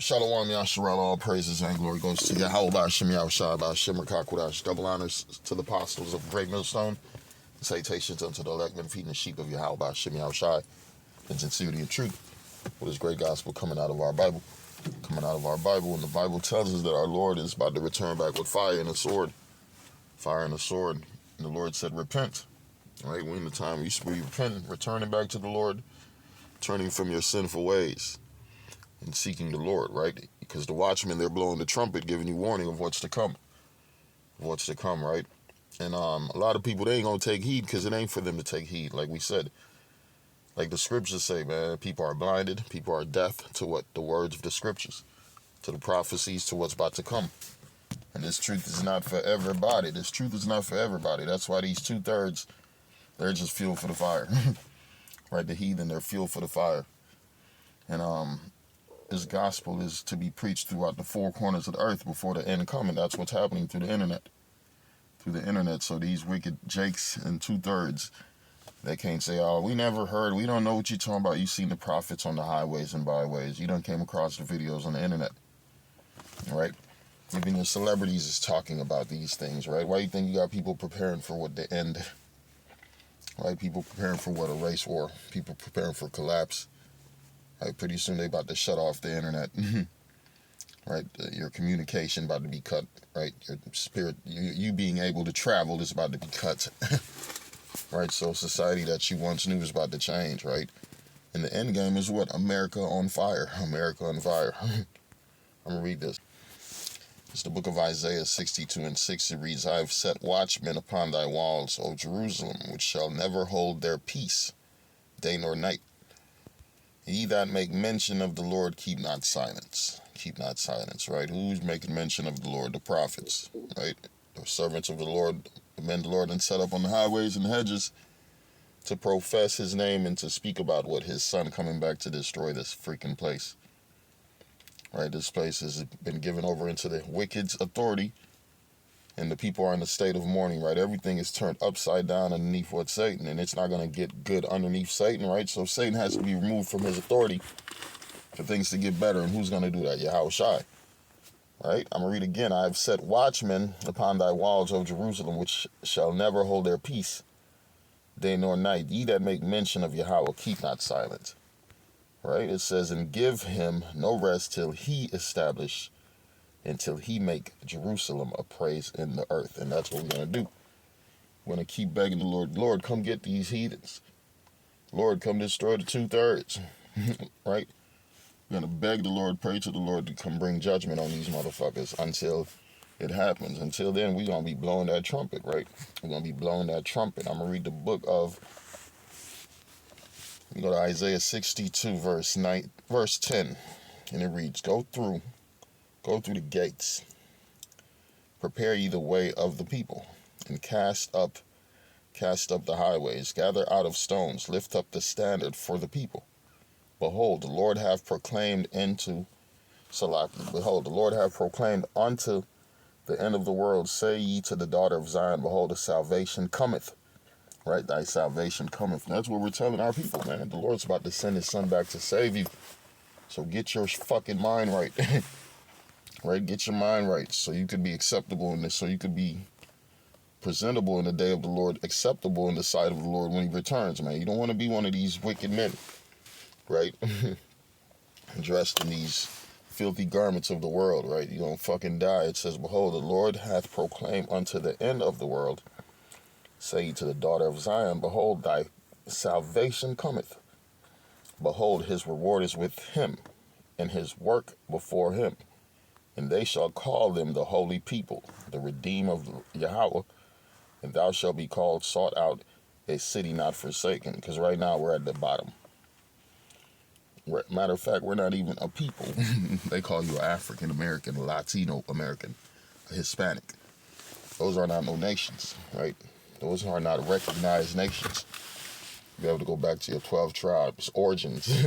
Shalom, Yasharel, all praises and glory goes to Yahweh, Ba'ashem, Yahushua, Ba'ashem, Rakakwadash. Double honors to the apostles of Great Millstone. Salutations unto the elect men feeding the sheep of Yahweh, Ba'ashem, Yahushua, in sincerity and truth. With this great gospel coming out of our Bible. And the Bible tells us that our Lord is about to return back with fire and a sword. Fire and a sword. And the Lord said, repent. All right, we're in the time we repent, returning back to the Lord, turning from your sinful ways and seeking the Lord, right? Because the watchmen, they're blowing the trumpet, giving you warning of what's to come. Right? And a lot of people, they ain't going to take heed because it ain't for them to take heed, like we said. Like the scriptures say, man, people are blinded, people are deaf to what? The words of the scriptures, to the prophecies, to what's about to come. And this truth is not for everybody. That's why these 2/3, they're just fuel for the fire. Right? The heathen, they're fuel for the fire. And this gospel is to be preached throughout the four corners of the earth before the end coming. That's what's happening through the internet. So these wicked jakes and 2/3, they can't say, oh, we never heard, we don't know what you're talking about. You seen the prophets on the highways and byways. You done came across the videos on the internet. Right? Even your celebrities is talking about these things, right? Why do you think you got people preparing for what the end? Right? People preparing for what? A race war. People preparing for collapse. Right? Pretty soon they about to shut off the internet. Right? Your communication about to be cut. Right? Your spirit, you being able to travel is about to be cut. Right? So society that you once knew is about to change, right? And the end game is what? America on fire. I'm going to read this. It's the book of Isaiah 62:6. It reads, I have set watchmen upon thy walls, O Jerusalem, which shall never hold their peace, day nor night. Ye that make mention of the Lord, keep not silence. Keep not silence, right? Who's making mention of the Lord? The prophets, right? The servants of the Lord, the men of the Lord, and set up on the highways and hedges to profess his name and to speak about what his son coming back to destroy this freaking place. Right? This place has been given over into the wicked's authority, and the people are in a state of mourning, right? Everything is turned upside down underneath what Satan, and it's not going to get good underneath Satan, right? So Satan has to be removed from his authority for things to get better. And who's going to do that? Yahushua. Right? I'm going to read again. I have set watchmen upon thy walls, O Jerusalem, which shall never hold their peace, day nor night. Ye that make mention of Yahweh, keep not silent. Right? It says, and give him no rest till he establish, until he make Jerusalem a praise in the earth. And that's what we're going to do. We're going to keep begging the Lord, Lord, come get these heathens. Lord, come destroy the 2/3. Right? We're going to beg the Lord, pray to the Lord to come bring judgment on these motherfuckers until it happens. Until then, we're going to be blowing that trumpet, right? We're going to be blowing that trumpet. I'm going to read the book of, we go to Isaiah 62, verse 10. And it reads, Go through the gates, prepare ye the way of the people, and cast up the highways, gather out of stones, lift up the standard for the people. Behold, the Lord hath proclaimed unto the end of the world, say ye to the daughter of Zion, behold, the salvation cometh. Right? Thy salvation cometh. And that's what we're telling our people, man. The Lord's about to send his son back to save you. So get your fucking mind right. Right? Get your mind right so you could be acceptable in this, so you could be presentable in the day of the Lord, acceptable in the sight of the Lord when he returns, man. You don't want to be one of these wicked men, right? Dressed in these filthy garments of the world, right? You're going to fucking die. It says, behold, the Lord hath proclaimed unto the end of the world, say ye to the daughter of Zion, behold, thy salvation cometh. Behold, his reward is with him, and his work before him. And they shall call them the holy people, the redeemed of Yahweh, and thou shalt be called sought out, a city not forsaken. Because right now we're at the bottom. Matter of fact, we're not even a people. They call you African American, Latino American, Hispanic. Those are not no nations, right? Those are not recognized nations. You'll be able to go back to your 12 tribes, origins.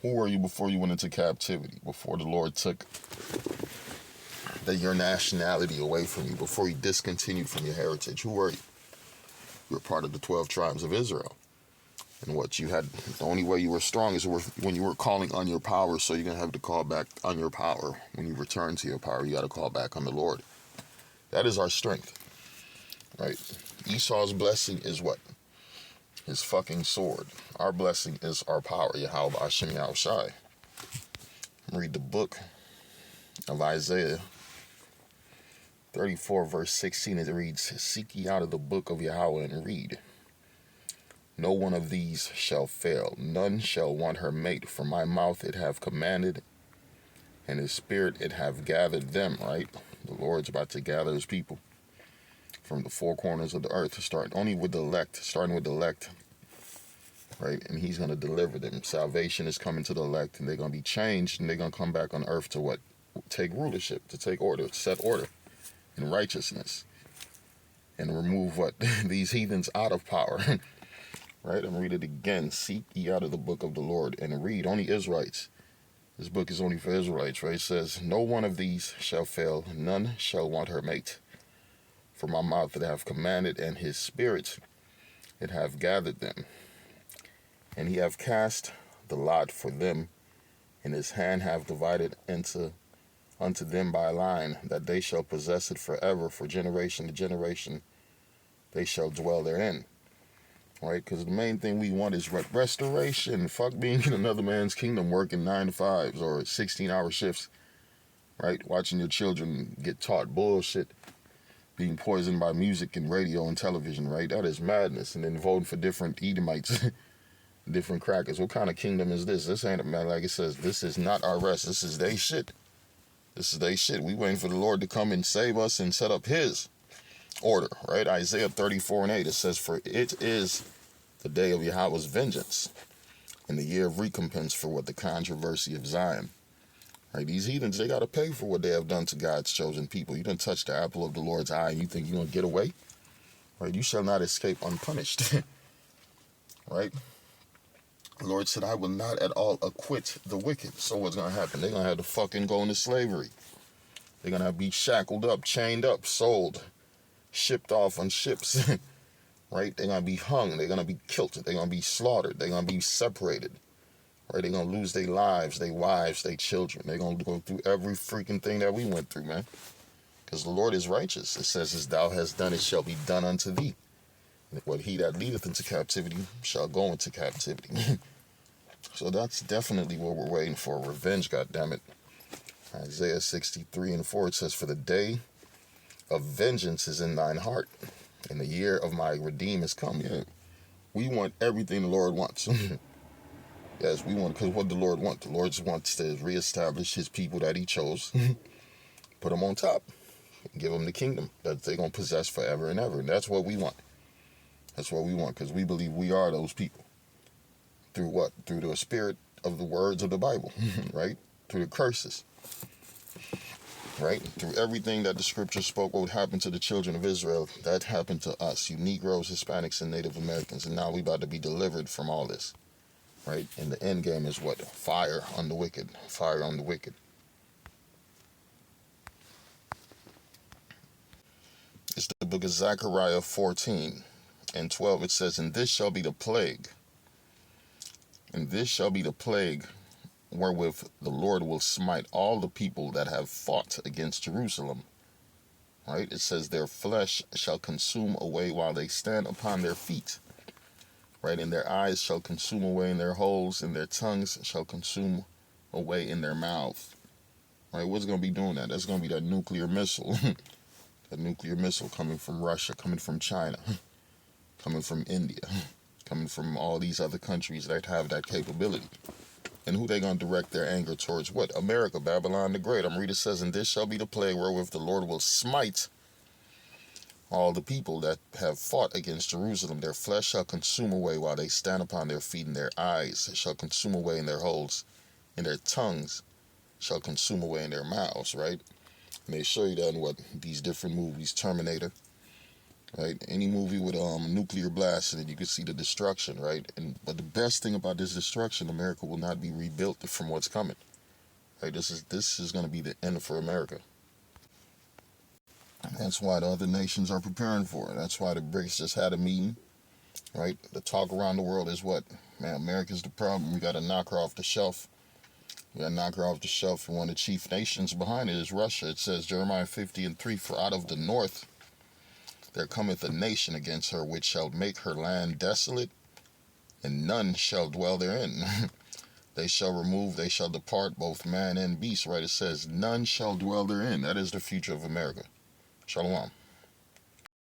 Who were you before you went into captivity? Before the Lord took your nationality away from you? Before he discontinued from your heritage? Who were you? You were part of the 12 tribes of Israel. And what you had, the only way you were strong is when you were calling on your power. So you're going to have to call back on your power. When you return to your power, you got to call back on the Lord. That is our strength, right? Esau's blessing is what? His fucking sword. Our blessing is our power. Yahweh Hashem Yahushai. Read the book of Isaiah 34 verse 16. It reads, seek ye out of the book of Yahweh and read. No one of these shall fail, none shall want her mate, for my mouth it have commanded, and his spirit it have gathered them, right? The Lord's about to gather his people from the four corners of the earth, starting with the elect, right? And he's going to deliver them. Salvation is coming to the elect, and they're going to be changed, and they're going to come back on earth to what? Take rulership, to take order, to set order in righteousness, and remove what? These heathens out of power. Right? I'm read it again. Seek ye out of the book of the Lord and read. Only Israelites. This book is only for Israelites, right? It says, no one of these shall fail, none shall want her mate. For my mouth it have commanded, and his spirit it have gathered them. And he have cast the lot for them, and his hand have divided unto them by line, that they shall possess it forever, for generation to generation they shall dwell therein. Right, because the main thing we want is restoration. Fuck being in another man's kingdom working 9 to 5s or 16-hour shifts. Right, watching your children get taught bullshit, being poisoned by music and radio and television. Right, that is madness. And then voting for different Edomites, different crackers. What kind of kingdom is this? This ain't, man, like it says, this is not our rest. This is they shit. This is they shit. We waiting for the Lord to come and save us and set up his order. Right, Isaiah 34 and 8. It says, for it is the day of Yahweh's vengeance, and the year of recompense for what? The controversy of Zion. Right? These heathens, they got to pay for what they have done to God's chosen people. You done touch the apple of the Lord's eye, and you think you're going to get away? Right? You shall not escape unpunished. Right? The Lord said, I will not at all acquit the wicked. So what's going to happen? They're going to have to fucking go into slavery. They're going to be shackled up, chained up, sold, shipped off on ships. Right? They're going to be hung. They're going to be killed. They're going to be slaughtered. They're going to be separated. Right? They're going to lose their lives, their wives, their children. They're going to go through every freaking thing that we went through, man. Because the Lord is righteous. It says, as thou hast done, it shall be done unto thee. And what he that leadeth into captivity shall go into captivity. So that's definitely what we're waiting for. Revenge, goddammit. Isaiah 63 and 4, it says, for the day of vengeance is in thine heart, and the year of my redeem is come. Yeah, we want everything the Lord wants. Yes, we want, because what the Lord wants? The Lord just wants to reestablish his people that he chose, put them on top, give them the kingdom that they're going to possess forever and ever. And that's what we want. That's what we want, because we believe we are those people. Through what? Through the spirit of the words of the Bible, right? Through the curses. Right? Through everything that the scripture spoke what would happen to the children of Israel, that happened to us, you Negroes, Hispanics, and Native Americans. And now we about to be delivered from all this. Right? And the end game is what? Fire on the wicked. Fire on the wicked. It's the book of Zechariah 14 and 12. It says, and this shall be the plague. And this shall be the plague wherewith the Lord will smite all the people that have fought against Jerusalem. Right? It says, their flesh shall consume away while they stand upon their feet. Right? And their eyes shall consume away in their holes, and their tongues shall consume away in their mouth. Right? What's going to be doing that? That's going to be that nuclear missile. That nuclear missile coming from Russia, coming from China, coming from India, coming from all these other countries that have that capability. And who they going to direct their anger towards? What? America, Babylon the Great. I'm reading, it says, and this shall be the plague wherewith the Lord will smite all the people that have fought against Jerusalem. Their flesh shall consume away while they stand upon their feet, and their eyes shall consume away in their holes, and their tongues shall consume away in their mouths, right? And they show you that in what? These different movies, Terminator, right? Any movie with nuclear blast in it, you can see the destruction, right? But the best thing about this destruction, America will not be rebuilt from what's coming. Right? This is going to be the end for America. And that's why the other nations are preparing for it. That's why the BRICS just had a meeting. right? The talk around the world is what? Man, America's the problem. We got to knock her off the shelf. We got to knock her off the shelf. And one of the chief nations behind it is Russia. It says, Jeremiah 50:3, for out of the north there cometh a nation against her, which shall make her land desolate, and none shall dwell therein. They shall remove, they shall depart, both man and beast, right? It says, none shall dwell therein. That is the future of America. Shalom.